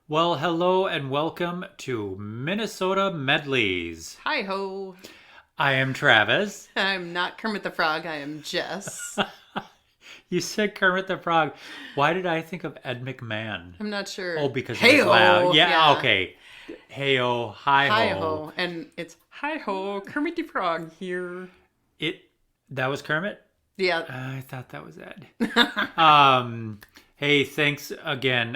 Well, hello and welcome to Minnesota Medleys. Hi ho. I am Travis. I'm not Kermit the Frog, I am Jess. You said Kermit the Frog. Why did I think of Ed McMahon? I'm not Oh, sure. because of Hey his laugh. ho. Yeah, Yeah. okay. Hey-o, hi-ho. Hi ho. And it's hi ho, Kermit the Frog here. It That was Kermit? Yeah. I thought that was Ed. Um, hey,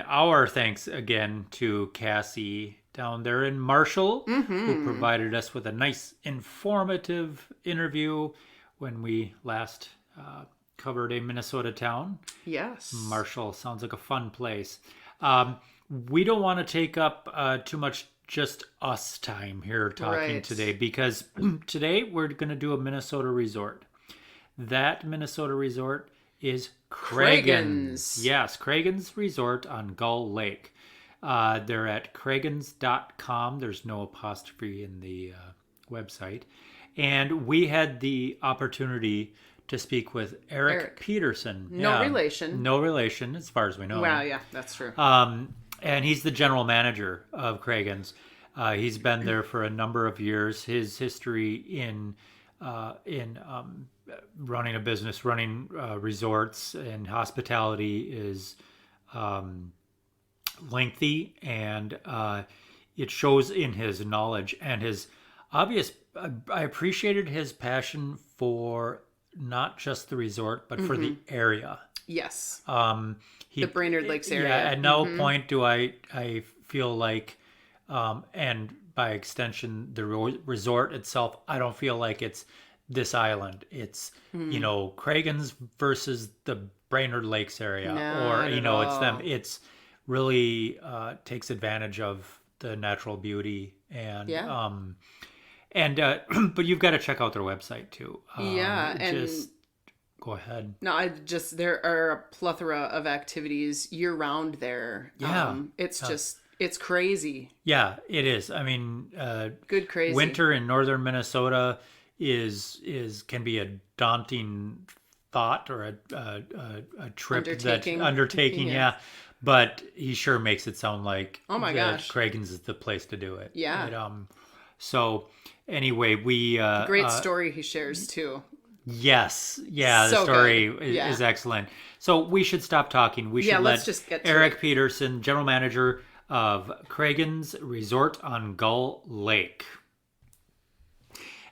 our thanks again to Cassie down there in Marshall, who Mm-hmm. provided us with a nice, informative interview when we last covered a Minnesota town. Yes. Marshall sounds like a fun place. Um, we don't want to take up too much just us time here talking Right. today because today we're going to do a Minnesota resort. That Minnesota resort is Cragun's. Craigan's. Yes, Cragun's Resort on Gull Lake. They're at cragans.com. There's no apostrophe in the website. And we had the opportunity to speak with Eric Eric. Peterson. No relation. No relation as far as we know. Wow, yeah, that's true. And he's the general manager of Cragun's. He's been there for a number of years. His history in running a business, running resorts and hospitality is lengthy, and it shows in his knowledge and his obvious. I appreciated his passion for not just the resort, but for the area. Yes. He, The Brainerd Lakes area. Yeah, at no point do I feel like, and by extension, the resort itself, I don't feel like it's this island. It's Cragun's versus the Brainerd Lakes area, or Not at it's them. all. It's really takes advantage of the natural beauty Yeah. and but you've got to check out their website too. Yeah, and Just go ahead. no, there are a plethora of activities year round there. Yeah. It's crazy. Yeah, it is. I mean, Good crazy. winter in northern Minnesota is can be a daunting thought or a trip Undertaking. undertaking. Yes. Yeah, but he sure makes it sound like Oh my gosh. Cragun's is the place to do it. Yeah. So anyway, we Great story he shares too. yes, yeah, the So story good. is, Yeah. is excellent. So we should stop talking. We Yeah, should let's let just get to Eric it. Peterson, general manager of Cragun's Resort on Gull Lake.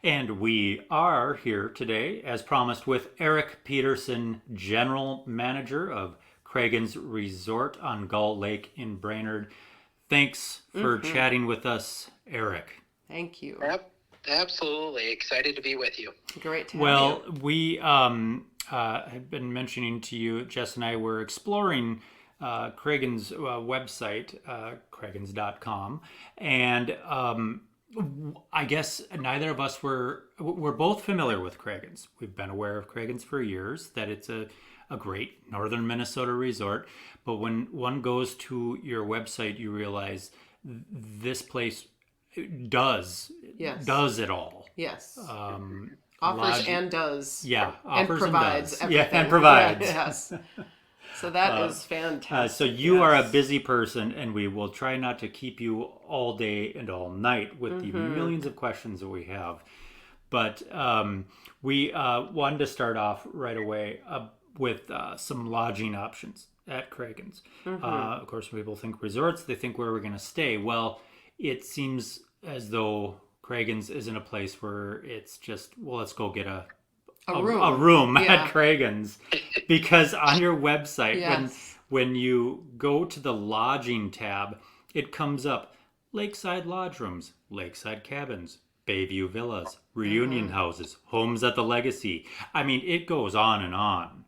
And we are here today, as promised, with Eric Peterson, general manager of Cragun's Resort on Gull Lake in Brainerd. Thanks for chatting with us, Eric. Thank you. Yep, absolutely. Excited to be with you. Great to have Well, you. we have been mentioning to you, Jess and I were exploring Cragun's website, cragans.com, and I guess neither of us we're both familiar with Cragun's. We've been aware of Cragun's for years, that it's a great northern Minnesota resort. But when one goes to your website, you realize this place does Yes. does it all. Yes. Um, Offers lodge- and does. yeah, And offers provides does. everything. Yeah, and provides. Yes. So that is fantastic. So you are a Yes. busy person, and we will try not to keep you all day and all night with the millions of questions that we have. But we wanted to start off right away with some lodging options at Cragun's. Of course, when people think resorts, they think where we're going to stay. Well, it seems as though Cragun's isn't a place where it's just, well, let's go get a room Yeah. at Cragun's, because on your website, Yes. when you go to the lodging tab, it comes up lakeside lodge rooms, lakeside cabins, Bayview villas, reunion houses, homes at the Legacy. I mean, it goes on and on.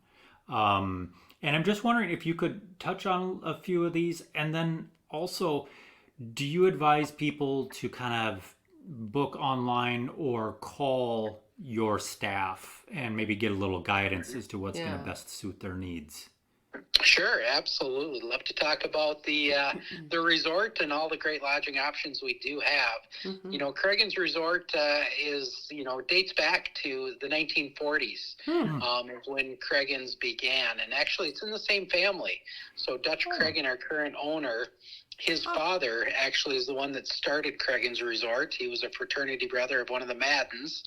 And I'm just wondering if you could touch on a few of these, and then also, do you advise people to kind of book online or call your staff and maybe get a little guidance as to what's going Yeah. to best suit their needs? Sure, absolutely. Love to talk about the resort and all the great lodging options we do have. Mhm. You know, Cragun's Resort dates back to the 1940s, is when Cragun's began, and actually it's in the same family. So Dutch Cragun, our current owner, His father actually is the one that started Cragun's Resort. He was a fraternity brother of one of the Maddens.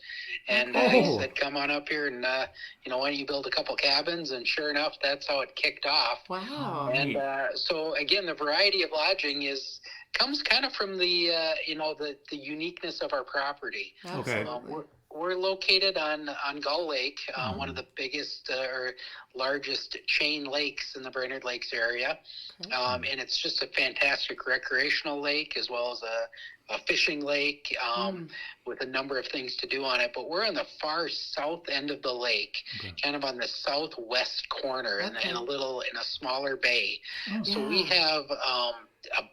And he said, come on up here and, why don't you build a couple cabins? And sure enough, that's how it kicked off. Wow. And so, again, the variety of lodging comes kind of from the uniqueness of our property. Okay. We're located on Gull Lake, one of the biggest or largest chain lakes in the Brainerd Lakes area. And it's just a fantastic recreational lake as well as a fishing lake with a number of things to do on it. But we're on the far south end of the lake, kind of on the southwest corner in a smaller bay. So we have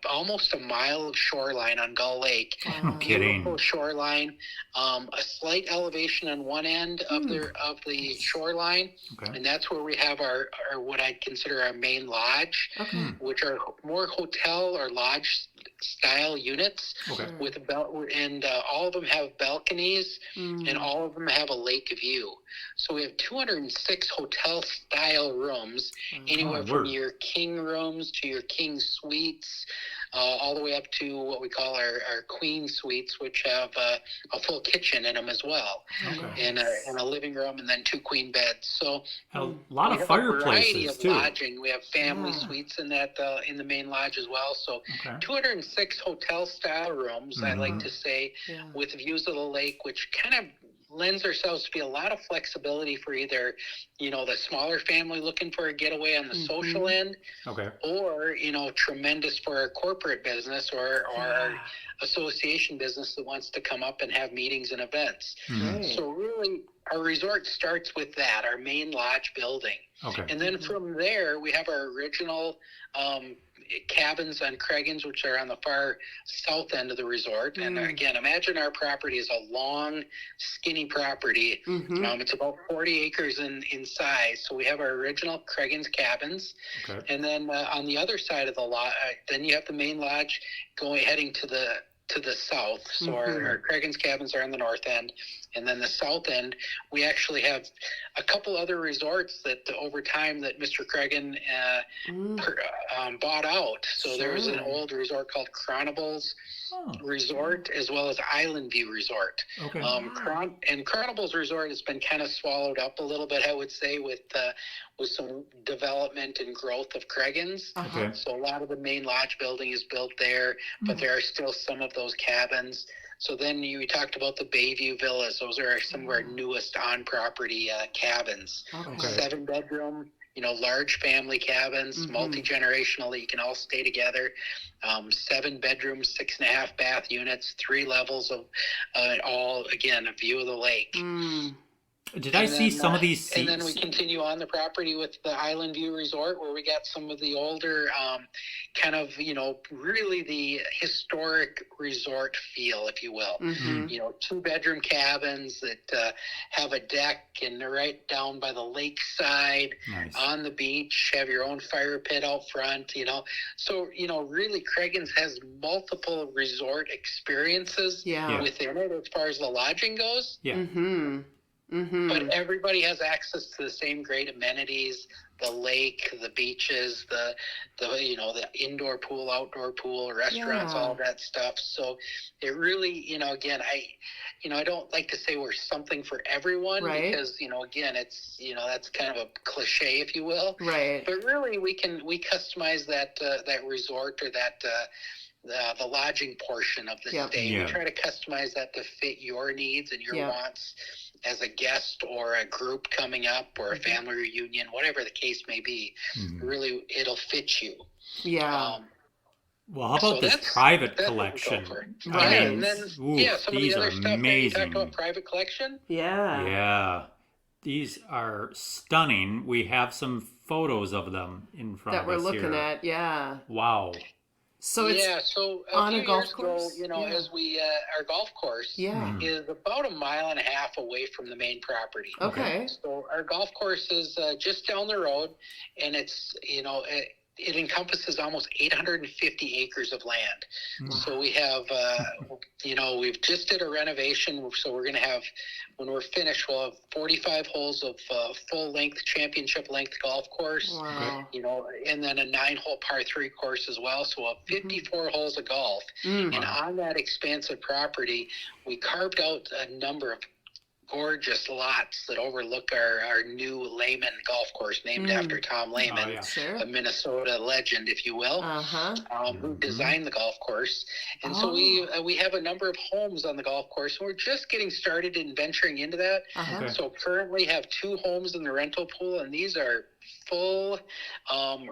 almost a mile of shoreline on Gull Lake. No kidding. Beautiful shoreline, a slight elevation on one end of the shoreline, and that's where we have our what I'd consider our main lodge, which are more hotel or lodge style units with and all of them have balconies and all of them have a lake view. So we have 206 hotel style rooms, anywhere from your king rooms to your king suites, all the way up to what we call our queen suites, which have a full kitchen in them as well, and a living room, and then 2 queen beds. So a lot of fireplaces too. Lodging. We have family suites in that in the main lodge as well. So 206 hotel style rooms, I like to say, with views of the lake, which kind of lends ourselves to be a lot of flexibility for either, the smaller family looking for a getaway on the social end, or, tremendous for our corporate business or our association business that wants to come up and have meetings and events. So really, our resort starts with that, our main lodge building. And then from there, we have our original cabins on Cragun's, which are on the far south end of the resort. And again, imagine our property is a long, skinny property. It's about 40 acres in size. So we have our original Cragun's cabins. And then on the other side of the lot, then you have the main lodge heading to the south. So our Cragun's cabins are on the north end. And then the south end, we actually have a couple other resorts that over time that Mr. Cragun bought out. So there was an old resort called Chronables Resort, as well as Island View Resort. And Chronables Resort has been kind of swallowed up a little bit, I would say, with some development and growth of Cragun's. So a lot of the main lodge building is built there, but there are still some of those cabins. So then we talked about the Bayview Villas. Those are some of our newest on-property cabins. 7-bedroom, large family cabins, multi-generational that you can all stay together. 7 bedrooms, 6.5 bath units, 3 levels of all, again, a view of the lake. Did I see some of these seats? And then we continue on the property with the Island View Resort, where we got some of the older, kind of, really the historic resort feel, if you will. 2-bedroom cabins that have a deck and they're right down by the lakeside, on the beach, have your own fire pit out front, So, really Cragun's has multiple resort experiences within it as far as the lodging goes. But everybody has access to the same great amenities, the lake, the beaches, the indoor pool, outdoor pool, restaurants, all that stuff. So it really, again, I don't like to say we're something for everyone because, again, it's, that's kind of a cliche, if you will. But really we customize that resort or that, the lodging portion of the stay. We try to customize that to fit your needs and your wants as a guest or a group coming up or a family reunion, whatever the case may be. Really, it'll fit you. Well, how about this private collection? And then, some of the other stuff amazing. that you talked about, private collection. Yeah. These are stunning. We have some photos of them in front of us that we're looking at. Wow. So it's on a golf course, as we our golf course is about 1.5 miles away from the main property. So our golf course is just down the road, and it's it encompasses almost 850 acres of land. So we have, we've just did a renovation. So we're going to have, when we're finished, we'll have 45 holes of full-length, championship-length golf course. Wow. And then a 9-hole par 3 course as well. So we'll have 54 holes of golf. And on that expansive property, we carved out a number of gorgeous lots that overlook our new Lehman golf course, named after Tom Lehman, a Minnesota legend, if you will, who designed the golf course. And so we have a number of homes on the golf course. And we're just getting started in venturing into that. So currently have 2 homes in the rental pool, and these are full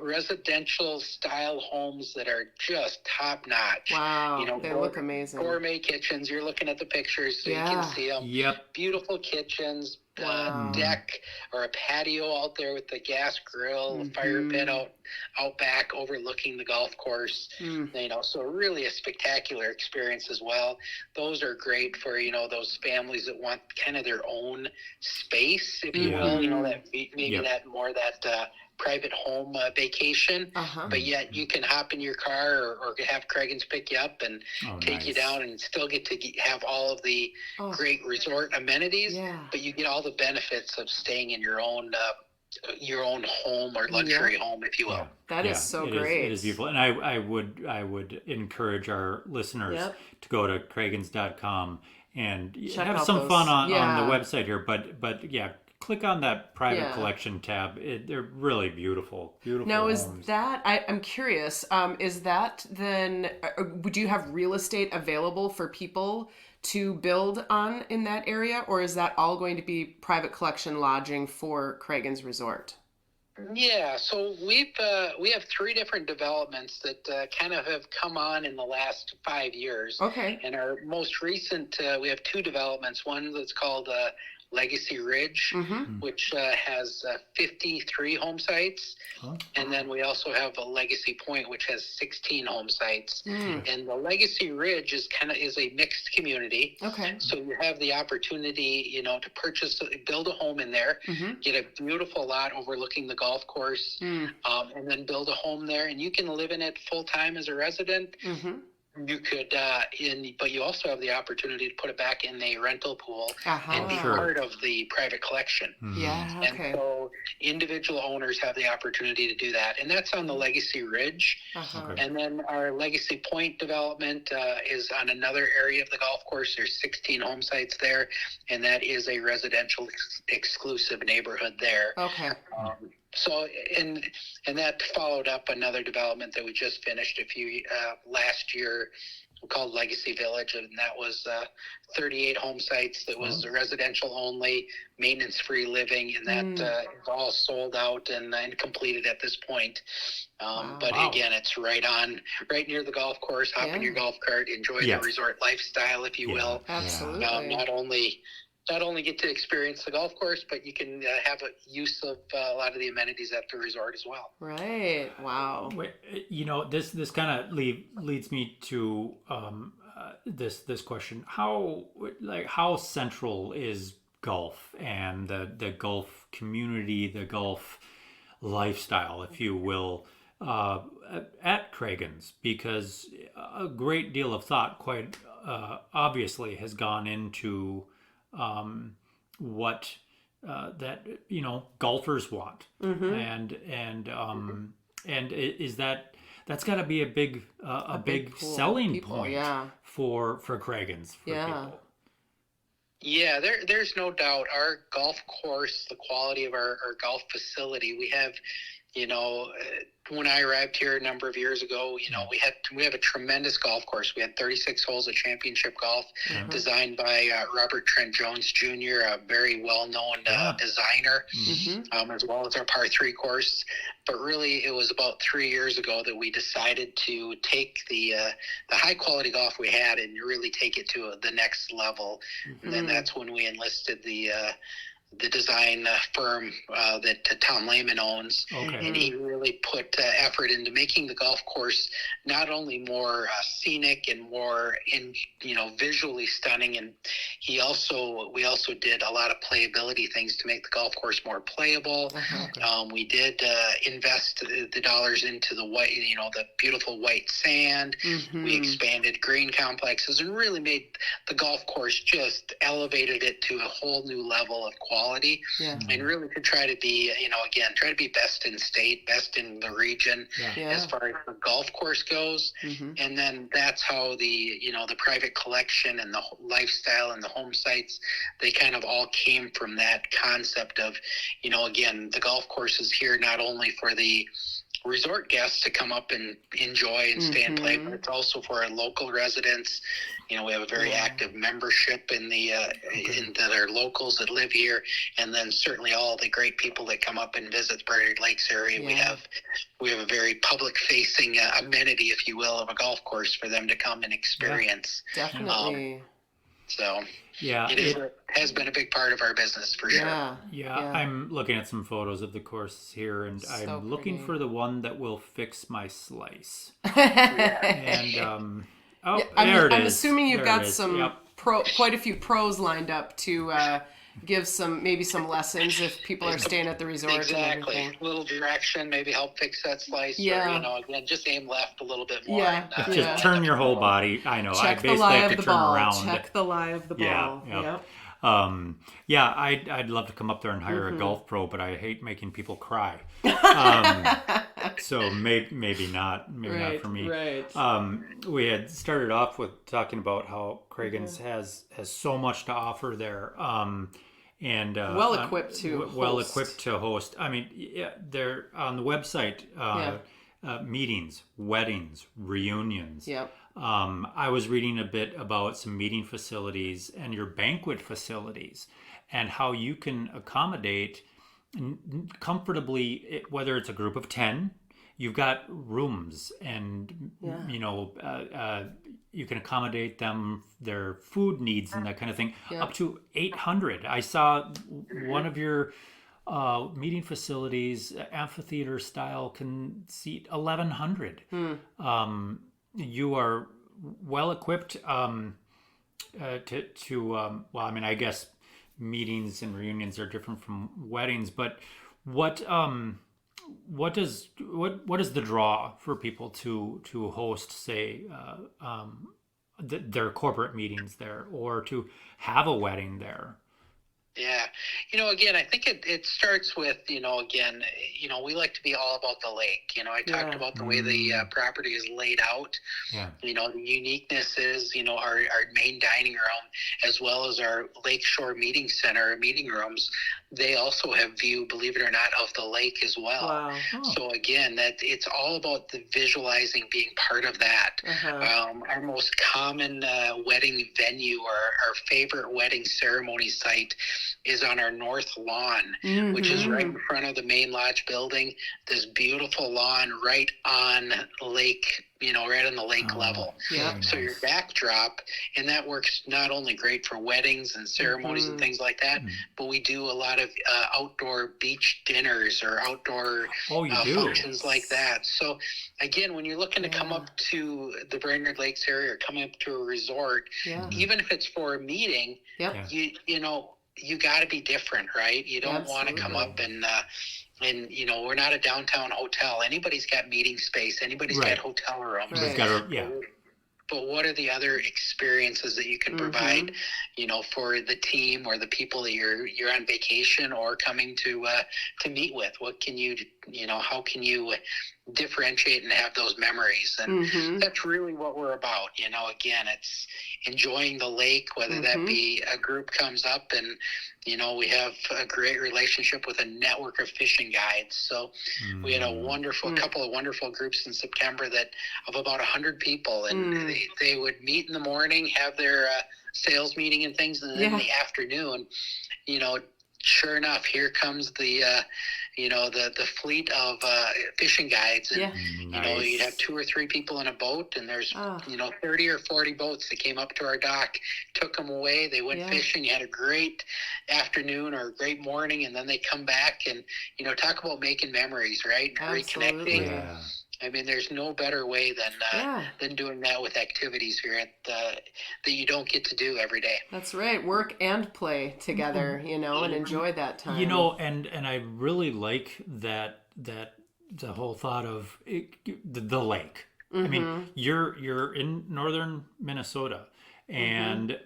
residential style homes that are just top notch. Wow, they look amazing. Gourmet kitchens. You're looking at the pictures, so you can see them. Yep. Beautiful kitchens. Deck or a patio out there with the gas grill, a fire pit out back overlooking the golf course. So really a spectacular experience as well. Those are great for those families that want kind of their own space, if you will. That maybe that private home vacation, but yet you can hop in your car or have Cragun's pick you up and take you down and still get to have all of the great resort amenities, but you get all the benefits of staying in your own home or luxury home, if you will. That is so great. It is beautiful. And I would encourage our listeners to go to Craguns.com and have some fun on the website here, but click on that private collection tab. They're really beautiful now homes. Is that I'm curious, is that then would you have real estate available for people to build on in that area, or is that all going to be private collection lodging for Cragun's Resort? Yeah, so we have 3 different developments that kind of have come on in the last 5 years. And our most recent, we have 2 developments. One that's called Legacy Ridge, which has 53 home sites. And then we also have a Legacy Point, which has 16 home sites. And the Legacy Ridge is a mixed community. So you have the opportunity, to build a home in there, get a beautiful lot overlooking the golf course, and then build a home there. And you can live in it full time as a resident. You could, but you also have the opportunity to put it back in a rental pool and be part of the private collection. And so individual owners have the opportunity to do that. And that's on the Legacy Ridge. And then our Legacy Point development is on another area of the golf course. There's 16 home sites there, and that is a residential exclusive neighborhood there. So, and that followed up another development that we just finished last year called Legacy Village, and that was 38 home sites that was residential only, maintenance-free living, and that is all sold out and completed at this point. But again, it's right near the golf course. Hop in your golf cart, enjoy the resort lifestyle, if you will. Absolutely. Not only get to experience the golf course, but you can have a use of a lot of the amenities at the resort as well. Right. Wow. This kind of leads me to this question: how central is golf and the golf community, the golf lifestyle, if you will, at Cragun's? Because a great deal of thought, quite obviously, has gone into what that golfers want, and is that's got to be a big selling point for Cragun's for people. Yeah, there's no doubt. Our golf course, the quality of our golf facility, we have, when I arrived here a number of years ago, we have a tremendous golf course. We had 36 holes of championship golf designed by Robert Trent Jones Jr., a very well-known designer, as well as our par 3 course. But really, it was about 3 years ago that we decided to take the high-quality golf we had and really take it to the next level. And then that's when we enlisted the design firm that Tom Lehman owns, and he really really put effort into making the golf course not only more scenic and more visually stunning, and we also did a lot of playability things to make the golf course more playable. We did invest the dollars into the white, the beautiful white sand. We expanded green complexes and really made the golf course, just elevated it to a whole new level of quality, and really to try to be, try to be best in state, best in the region as far as the golf course goes. And then that's how the private collection and the lifestyle and the home sites, they kind of all came from that concept of, the golf course is here not only for the resort guests to come up and enjoy and stay and play, but it's also for our local residents. We have a very active membership in that are locals that live here, and then certainly all the great people that come up and visit the Brainerd Lakes area. We have a very public-facing amenity, if you will, of a golf course for them to come and experience. Definitely. It has been a big part of our business for sure. Yeah, I'm looking at some photos of the course here, and I'm looking for the one that will fix my slice. And there it is. I'm assuming you've got some Yep. quite a few pros lined up to give maybe some lessons if people are staying at the resort. Exactly. And everything. A little direction, maybe help fix that slice. Yeah. Or, again, just aim left a little bit more. Yeah. And, Just turn your whole body. I know. Check I the basically lie have of to the turn ball. around. Check the lie of the ball. Yeah. Yep. I'd love to come up there and hire a golf pro, but I hate making people cry. So maybe not. Maybe not for me. Right. We had started off with talking about how Cragun's has so much to offer there. And well equipped to host. I mean, they're on the website. Meetings, weddings, reunions. Yep. I was reading a bit about some meeting facilities and your banquet facilities, and how you can accommodate comfortably, whether it's a group of 10. You've got rooms, and you can accommodate them, their food needs and that kind of thing, up to 800. I saw one of your meeting facilities, amphitheater style, can seat 1,100. You are well equipped I guess meetings and reunions are different from weddings, but what is the draw for people to host, say, their corporate meetings there, or to have a wedding there? Yeah. Again, I think it starts with, we like to be all about the lake. I talked about the way the property is laid out. Yeah. The uniqueness is, our main dining room, as well as our lakeshore meeting center, meeting rooms. They also have view, believe it or not, of the lake as well. Wow. Oh. So again, that it's all about the visualizing, being part of that. Our most common wedding venue, or our favorite wedding ceremony site, is on our north lawn, which is right in front of the main lodge building. This beautiful lawn right on lake, right on the lake level. Yeah. So your backdrop, and that works not only great for weddings and ceremonies and things like that, but we do a lot of outdoor beach dinners or outdoor functions like that. So again, when you're looking to come up to the Brainerd Lakes area or coming up to a resort, even if it's for a meeting, you got to be different, right? You don't want to come up and we're not a downtown hotel. Anybody's got meeting space. Anybody's got hotel rooms. But what are the other experiences that you can provide, for the team or the people that you're on vacation or coming to meet with? What can you, how can you differentiate and have those memories? And that's really what we're about. Again, it's enjoying the lake, whether that be a group comes up and, we have a great relationship with a network of fishing guides. So we had a couple of wonderful groups in September of about 100 people, and they would meet in the morning, have their sales meeting and things, and then in the afternoon, sure enough, here comes the the fleet of fishing guides, and Yeah. you'd have 2 or 3 people in a boat, and there's Oh. 30 or 40 boats that came up to our dock, took them away. They went Yeah. fishing, had a great afternoon or a great morning, and then they come back and talk about making memories, right? And Absolutely. reconnecting. Yeah. I mean, there's no better way than doing that with activities here that you don't get to do every day. That's right. Work and play together, and enjoy that time. And I really like that the whole thought of the lake. I mean, you're in northern Minnesota, and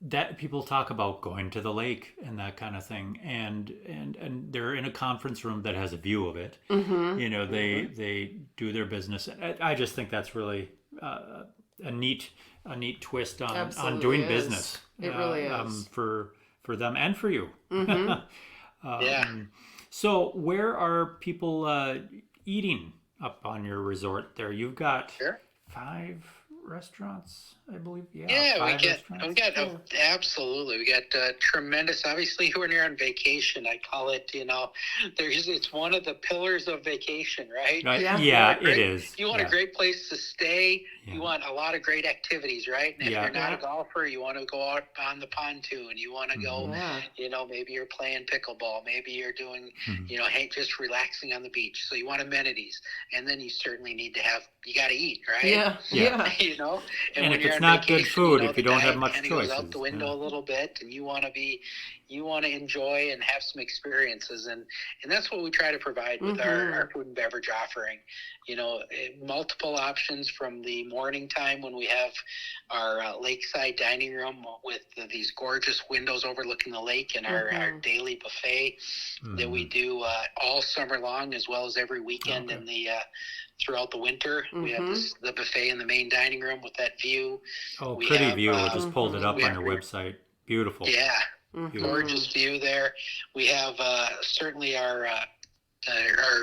that people talk about going to the lake and that kind of thing, and they're in a conference room that has a view of it. They do their business. I just think that's really a neat twist on Absolutely doing is. business. It really is. For them and for you. Yeah. So where are people eating up on your resort there? You've got Sure. 5 restaurants, I believe. Yeah, Yeah, 5 restaurants. Absolutely. We got tremendous. Obviously, when you're on vacation, I call it. It's one of the pillars of vacation, right? Right? Yeah. Yeah, it is. You want a great place to stay. Yeah. You want a lot of great activities, right? And if Yeah. you're not a golfer, you want to go out on the pontoon. You want to go. Yeah. Maybe you're playing pickleball. Maybe you're doing. Mhm. Hey, just relaxing on the beach. So you want amenities, and then you certainly need to have. You got to eat, right? Yeah. Yeah. And And when if you're it's on not good vacation, food, if the you don't have diet much kinda goes choices, out the window yeah. a little bit, and you want to enjoy and have some experiences, and that's what we try to provide with our food and beverage offering. Multiple options from the morning time when we have our lakeside dining room with these gorgeous windows overlooking the lake, and our daily buffet that we do all summer long, as well as every weekend in the throughout the winter. We have the buffet in the main dining room with that view. Oh, We pretty have, view. I just pulled it up we on have- your website. Beautiful. Yeah, Beautiful. gorgeous view there. We have certainly our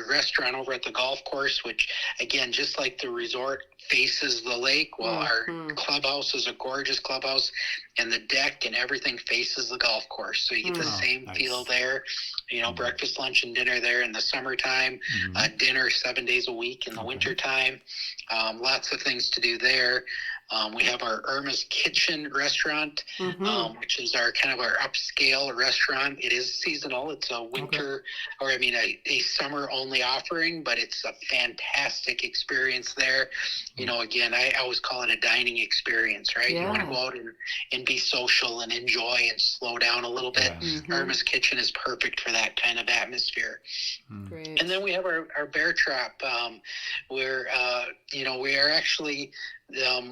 restaurant over at the golf course, which again, just like the resort faces the lake, well, our clubhouse is a gorgeous clubhouse, and the deck and everything faces the golf course, so you get the same nice. feel there. Breakfast, lunch, and dinner there in the summertime. Dinner 7 days a week in the wintertime. Lots of things to do there. We have our Irma's Kitchen restaurant, which is our kind of our upscale restaurant. It is seasonal. It's a winter, a summer only offering, but it's a fantastic experience there. Again, I always call it a dining experience, right? Yeah. You want to go out and be social and enjoy and slow down a little bit. Irma's Kitchen is perfect for that kind of atmosphere. Great. And then we have our bear trap, where we are actually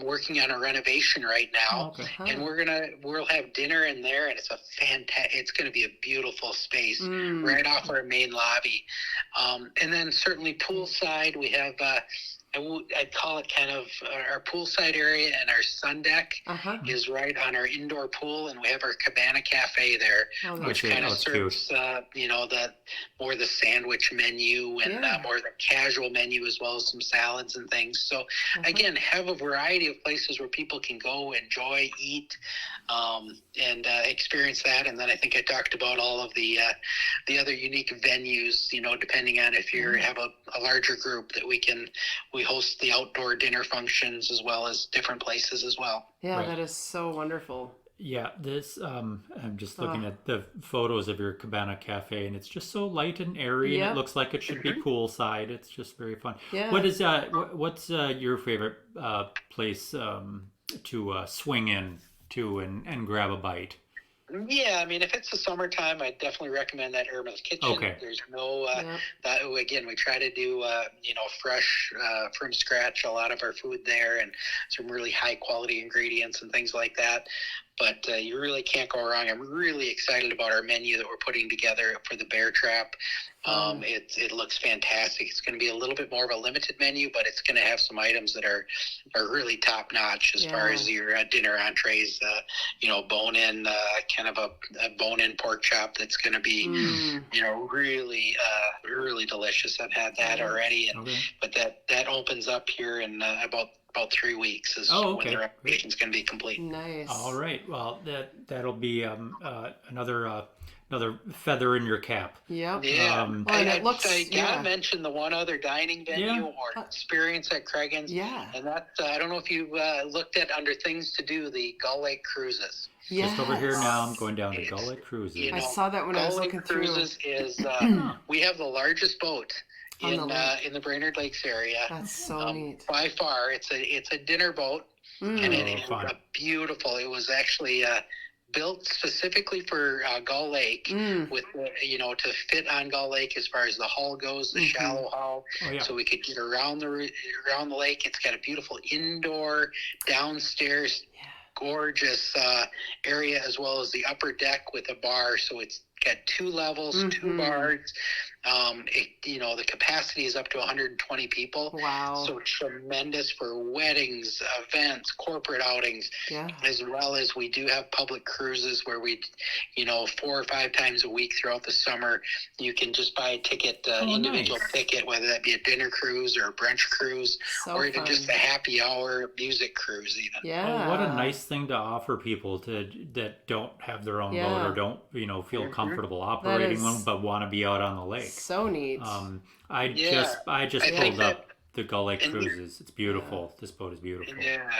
working on a renovation right now, and we'll have dinner in there, and it's going to be a beautiful space right off our main lobby. And then certainly poolside, we have I'd call it kind of our poolside area, and our sun deck is right on our indoor pool, and we have our Cabana Cafe there, which kind of serves that more the sandwich menu and more the casual menu, as well as some salads and things. So again, have a variety of places where people can go, enjoy, eat, and experience that. And then I think I talked about all of the other unique venues, depending on if you have a larger group, that we host the outdoor dinner functions, as well as different places as well. Yeah, that is so wonderful. Yeah, this I'm just looking at the photos of your Cabana Cafe, and it's just so light and airy, and it looks like it should be poolside. It's just very fun. Yeah. What is what's your favorite place to swing in to and grab a bite? Yeah, if it's the summertime, I definitely recommend that Irma's Kitchen. Okay. There's no again, we try to do fresh from scratch a lot of our food there, and some really high quality ingredients and things like that. But you really can't go wrong. I'm really excited about our menu that we're putting together for the Bear Trap. It looks fantastic. It's going to be a little bit more of a limited menu, but it's going to have some items that are really top notch as far as your dinner entrees. Bone-in, kind of a bone-in pork chop that's going to be, really delicious. I've had that already, but that opens up here in about about 3 weeks is Oh, when okay. the renovation's going to be complete. Nice. All right. Well, that'll be another feather in your cap. Yep. Yeah, Well, and it looks, I gotta yeah. mention the one other dining venue Yeah. or experience at Cragun's, Yeah. and that I don't know if you looked at under things to do the Gull Lake cruises. Just over here Yes. now, I'm going down to It's, Gull Lake Cruises. you I know, saw that when I Gull was Lake looking through. Cruises is we have the largest boat On the lake. in the Brainerd Lakes area. That's so neat. By far, it's a dinner boat, and it is fun. beautiful. It was actually built specifically for Gull Lake, with to fit on Gull Lake as far as the hull goes, the shallow hull, Oh, yeah. so we could get around the lake. It's got a beautiful indoor, downstairs, gorgeous area, as well as the upper deck with a bar. So it's got 2 levels, 2 bars. The capacity is up to 120 people. Wow. So tremendous for weddings, events, corporate outings, Yeah. as well as we do have public cruises where we, 4 or 5 times a week throughout the summer, you can just buy a ticket, individual nice. ticket, whether that be a dinner cruise or a brunch cruise, So or even fun. just a happy hour music cruise even. Yeah. Oh, what a nice thing to offer people that don't have their own Yeah. boat or don't feel comfortable operating is one, but want to be out on the lake. So neat. I just I think pulled that- up the Gull Lake Cruises. It's beautiful. This boat is beautiful. Yeah.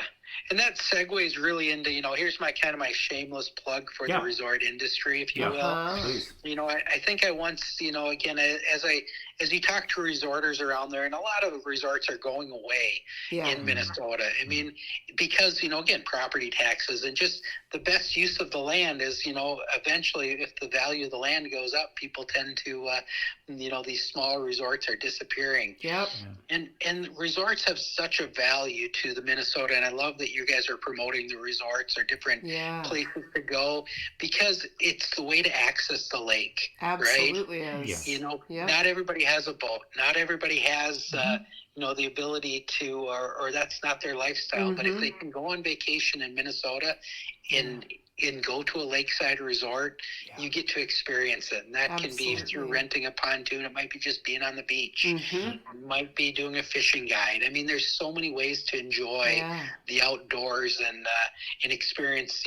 And that segues really into, here's my shameless plug for the resort industry, if you Yeah. will. Please. I think I once, again, as you talk to resorters around there, and a lot of resorts are going away Yeah. in Minnesota. I mean, because, again, property taxes and just the best use of the land is, eventually if the value of the land goes up, people tend to, these small resorts are disappearing. Yep. And resorts have such a value to the Minnesota, and I love that you guys are promoting the resorts or different places to go, because it's the way to access the lake. Absolutely right? is. Not everybody has a boat. Not everybody has the ability to, or that's not their lifestyle. But if they can go on vacation in Minnesota and go to a lakeside resort, you get to experience it. And that can be through renting a pontoon. It might be just being on the beach. It might be doing a fishing guide. I mean, there's so many ways to enjoy the outdoors and experience,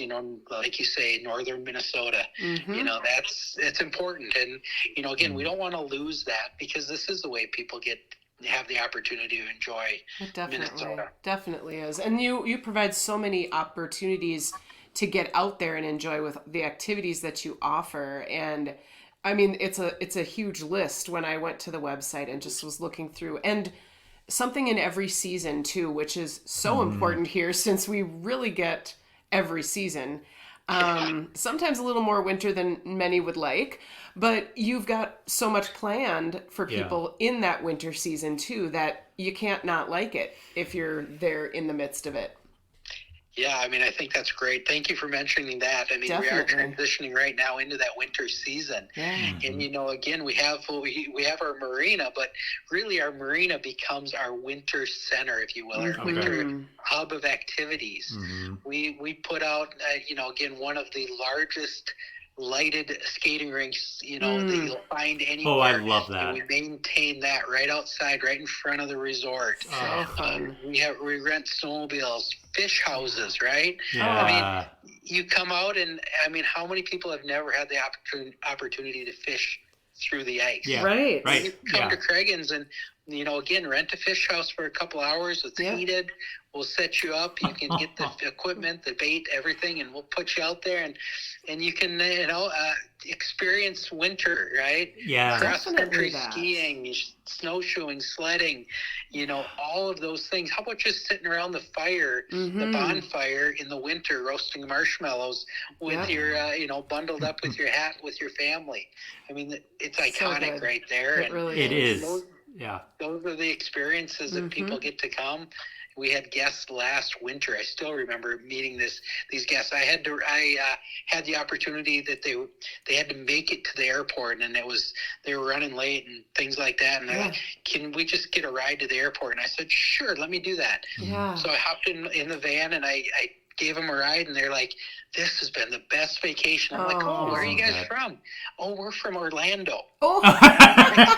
like you say, northern Minnesota. That's important. And, again, we don't want to lose that, because this is the way people have the opportunity to enjoy Minnesota. Definitely is. And you provide so many opportunities to get out there and enjoy with the activities that you offer. And I mean, it's a huge list when I went to the website and just was looking through, and something in every season too, which is so important here, since we really get every season. Sometimes a little more winter than many would like, but you've got so much planned for people in that winter season too, that you can't not like it if you're there in the midst of it. Yeah, I mean, I think that's great. Thank you for mentioning that. I mean, we are transitioning right now into that winter season. Yeah. And, again, we have our marina, but really our marina becomes our winter center, if you will, our winter hub of activities. We put out, again, one of the largest lighted skating rinks, that you'll find anywhere. Oh, I love that. And we maintain that right outside, right in front of the resort. So fun. We rent snowmobiles, fish houses, right? Yeah. I mean, you come out, and I mean, how many people have never had the opportunity to fish through the ice? Yeah. Right. You come to Cragun's and, again, rent a fish house for a couple hours. It's heated. We'll set you up. You can get the equipment, the bait, everything, and we'll put you out there, and you can, experience winter, right? Yeah. Cross-country skiing, snowshoeing, sledding, all of those things. How about just sitting around the fire, the bonfire in the winter, roasting marshmallows with your, bundled up with your hat with your family? I mean, it's iconic right there. It really is. Those are the experiences that people get to come. We had guests last winter. I still remember meeting these guests. I had the opportunity that they had to make it to the airport, and they were running late and things like that. And they're like, "Can we just get a ride to the airport?" And I said, "Sure, let me do that." Yeah. So I hopped in the van, and I gave them a ride, and they're like, "This has been the best vacation." I'm like, "Oh, where are you Isn't guys that- from?" "Oh, we're from Orlando." Oh,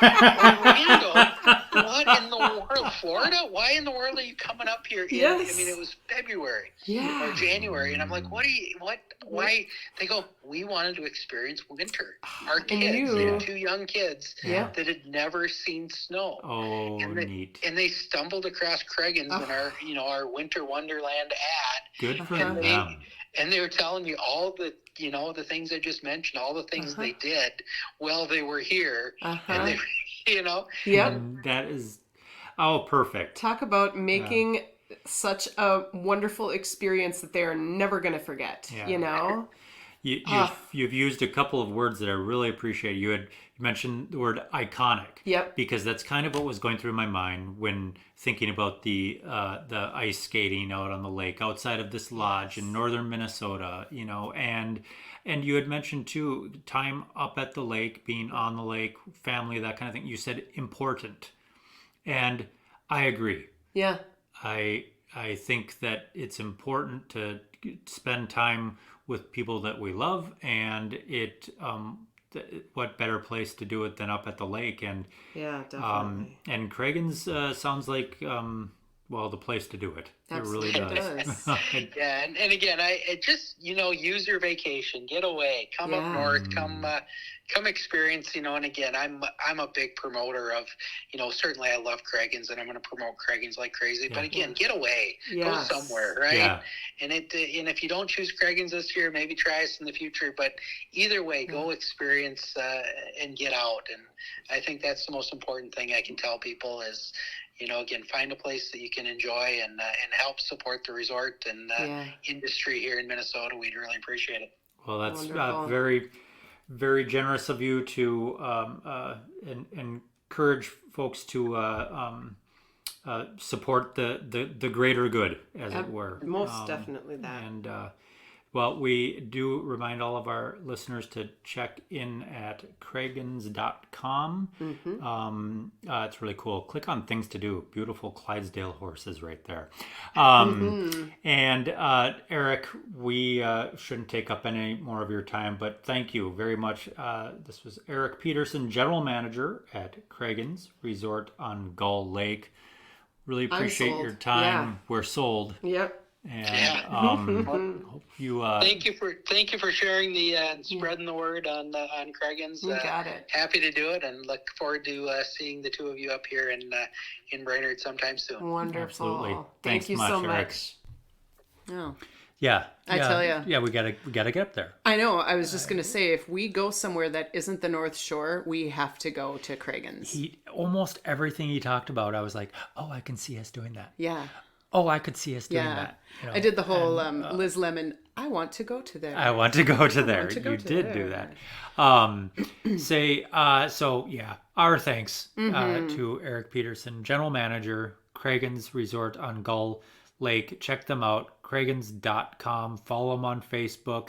Orlando? What in the world? Florida? Why in the world are you coming up here? Yes. I mean, it was February yeah. or January, and I'm like, why? They go, "We wanted to experience winter. Our kids, they you- had 2 young kids Yeah. that had never seen snow." Oh, And they, neat. and they stumbled across Cragun's in our, our Winter Wonderland ad, Good for Uh-huh. them. and they were telling me all the, the things I just mentioned, all the things they did while they were here, and they, Yep. And that is, perfect. Talk about making such a wonderful experience that they're never going to forget, Yeah. You've used a couple of words that I really appreciate. You mentioned the word iconic. Yep. Because that's kind of what was going through my mind when thinking about the ice skating out on the lake outside of this lodge in northern Minnesota, and you had mentioned too time up at the lake, being on the lake, family, that kind of thing. You said important, and I agree. Yeah. I think that it's important to spend time with people that we love, and what better place to do it than up at the lake? And Yeah, definitely. and Cragun's sounds like the place to do it. Absolutely It really does. Yeah, and again, I just use your vacation, get away, come up north, come experience, and again, I'm a big promoter of, certainly I love Cragun's, and I'm going to promote Cragun's like crazy. But again, get away, go somewhere, right? Yeah. And if you don't choose Cragun's this year, maybe try us in the future. But either way, go experience and get out. And I think that's the most important thing I can tell people is, again, find a place that you can enjoy and help support the resort and industry here in Minnesota. We'd really appreciate it. Well, that's Wonderful. very, very generous of you to encourage folks to support the greater good, as it were. Most definitely that. And we do remind all of our listeners to check in at Craguns.com. It's really cool. Click on things to do. Beautiful Clydesdale horses right there. And Eric, we shouldn't take up any more of your time, but thank you very much. This was Eric Peterson, General Manager at Cragun's Resort on Gull Lake. Really appreciate your time. Yeah. We're sold. Yep. And hope you thank you for sharing the spreading the word on Cragun's. You got it. Happy to do it, and look forward to seeing the two of you up here in Brainerd sometime soon. Wonderful. Absolutely. Thank Thanks you much, so Eric. much. Oh. Yeah. I tell ya. Yeah, we gotta get up there. I know. I was just gonna say, if we go somewhere that isn't the North Shore, we have to go to Cragun's. Almost everything he talked about, I was like, oh, I can see us doing that. Yeah. Oh, I could see us doing that. I did the whole Liz Lemon. I want to go to there. I want to go to there. to go You to did there. do that. Our thanks to Eric Peterson, General Manager, Cragun's Resort on Gull Lake. Check them out, Craguns.com. Follow them on Facebook.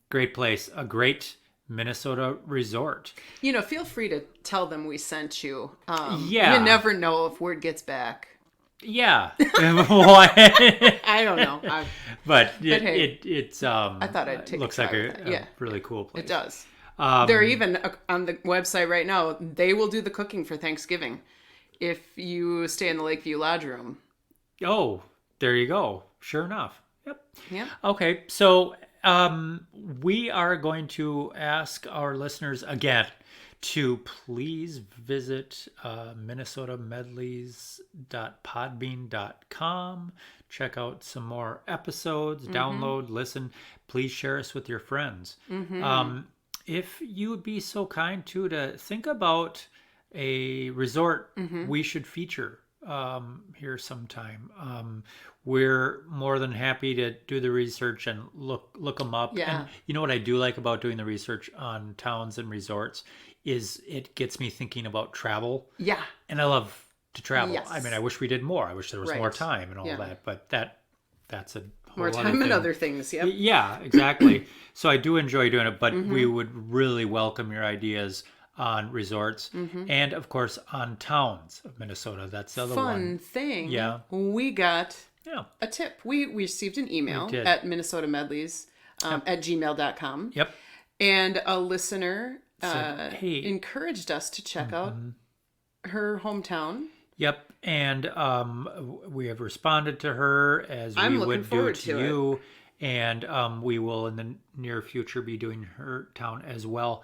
Great place, a great Minnesota resort. Feel free to tell them we sent you. You never know if word gets back. Yeah. I don't know. But hey, it's I thought I'd take looks a like try a, with that. a really cool place. It does. They're even on the website right now. They will do the cooking for Thanksgiving if you stay in the Lakeview Lodge room. Oh, there you go. Sure enough. Yep. Yeah. Okay, so we are going to ask our listeners again to please visit minnesotamedleys.podbean.com. Check out some more episodes, download, listen. Please share us with your friends. If you would be so kind to think about a resort we should feature here sometime. We're more than happy to do the research and look them up. Yeah. And you know what I do like about doing the research on towns and resorts is it gets me thinking about travel. Yeah. And I love to travel. Yes. I mean, I wish we did more. I wish there was more Right. time and all that. But that's a whole More other time and thing. other things. Yep. Yeah, exactly. So I do enjoy doing it, but we would really welcome your ideas on resorts and, of course, on towns of Minnesota. That's the other one. Fun thing. Yeah. We got Yeah. a tip. We received an email We did. at minnesotamedleys at gmail.com. Yep. And a listener Said, hey. encouraged us to check out her hometown. Yep. And we have responded to her as I'm we looking would do forward to to you. And we will in the near future be doing her town as well.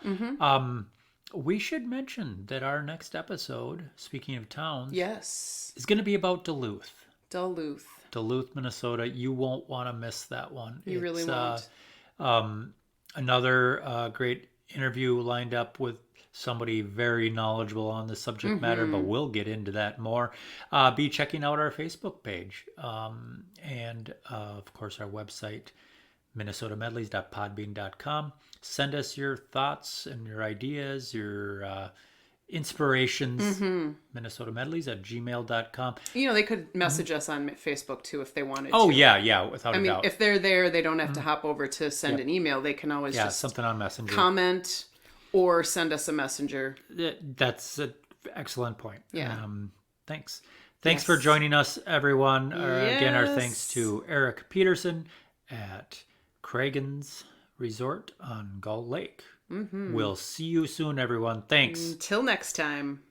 We should mention that our next episode, speaking of towns, Yes. is going to be about Duluth. Duluth, Minnesota. You won't want to miss that one. You really won't. Another great interview lined up with somebody very knowledgeable on the subject matter, but we'll get into that more. Be checking out our Facebook page and, of course, our website, minnesotamedleys.podbean.com. Send us your thoughts and your ideas, your inspirations, minnesotamedleys@gmail.com. They could message us on Facebook too if they wanted Oh, to. yeah, without a doubt. If they're there, they don't have to hop over to send an email. They can always just something on Messenger. comment or send us a messenger. That's an excellent point. Yeah. Thanks for joining us, everyone. Again, our thanks Yes. to Eric Peterson at Cragun's Resort on Gull Lake. We'll see you soon, everyone. Thanks. Until next time.